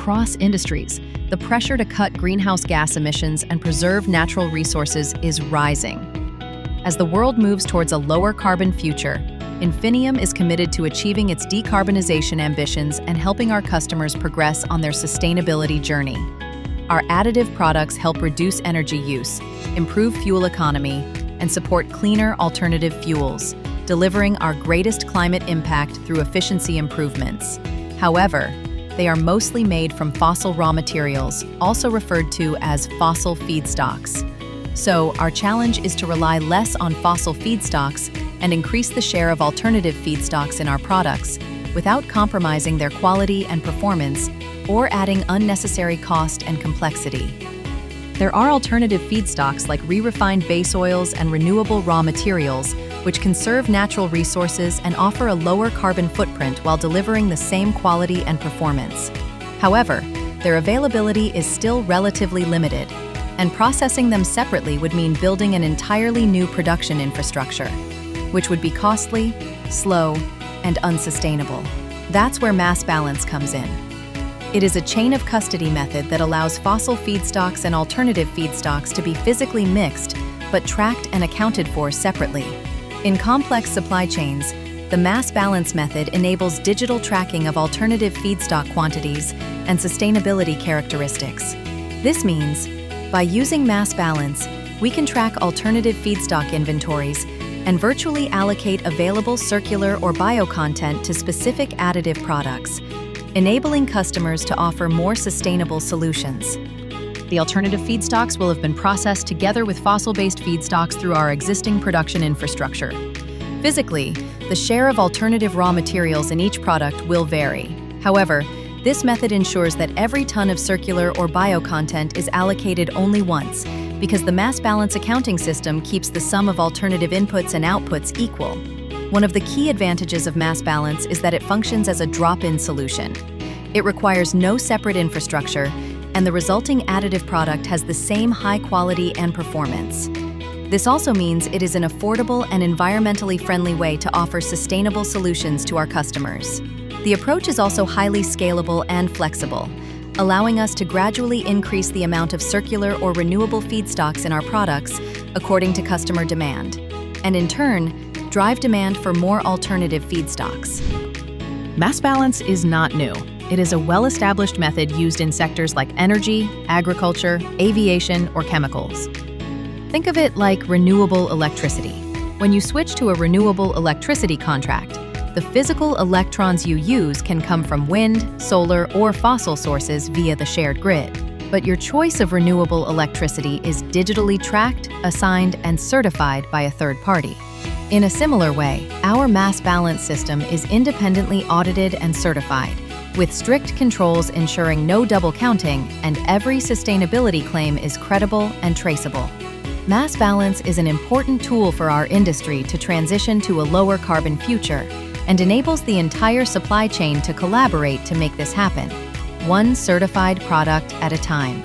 across industries, the pressure to cut greenhouse gas emissions and preserve natural resources is rising. As the world moves towards a lower carbon future, Infineum is committed to achieving its decarbonization ambitions and helping our customers progress on their sustainability journey. Our additive products help reduce energy use, improve fuel economy, and support cleaner alternative fuels, delivering our greatest climate impact through efficiency improvements. However, they are mostly made from fossil raw materials, also referred to as fossil feedstocks. So, our challenge is to rely less on fossil feedstocks and increase the share of alternative feedstocks in our products without compromising their quality and performance or adding unnecessary cost and complexity. There are alternative feedstocks like re-refined base oils and renewable raw materials, which conserve natural resources and offer a lower carbon footprint while delivering the same quality and performance. However, their availability is still relatively limited, and processing them separately would mean building an entirely new production infrastructure, which would be costly, slow, and unsustainable. That's where mass balance comes in. It is a chain of custody method that allows fossil feedstocks and alternative feedstocks to be physically mixed, but tracked and accounted for separately. In complex supply chains, the mass balance method enables digital tracking of alternative feedstock quantities and sustainability characteristics. This means, by using mass balance, we can track alternative feedstock inventories and virtually allocate available circular or bio content to specific additive products, enabling customers to offer more sustainable solutions. The alternative feedstocks will have been processed together with fossil-based feedstocks through our existing production infrastructure. Physically, the share of alternative raw materials in each product will vary. However, this method ensures that every ton of circular or bio content is allocated only once, because the mass balance accounting system keeps the sum of alternative inputs and outputs equal. One of the key advantages of mass balance is that it functions as a drop-in solution. It requires no separate infrastructure, and the resulting additive product has the same high quality and performance. This also means it is an affordable and environmentally friendly way to offer sustainable solutions to our customers. The approach is also highly scalable and flexible, allowing us to gradually increase the amount of circular or renewable feedstocks in our products according to customer demand, and in turn, drive demand for more alternative feedstocks. Mass balance is not new. It is a well-established method used in sectors like energy, agriculture, aviation, or chemicals. Think of it like renewable electricity. When you switch to a renewable electricity contract, the physical electrons you use can come from wind, solar, or fossil sources via the shared grid. But your choice of renewable electricity is digitally tracked, assigned, and certified by a third party. In a similar way, our mass balance system is independently audited and certified, with strict controls ensuring no double counting and every sustainability claim is credible and traceable. Mass balance is an important tool for our industry to transition to a lower carbon future, and enables the entire supply chain to collaborate to make this happen, one certified product at a time.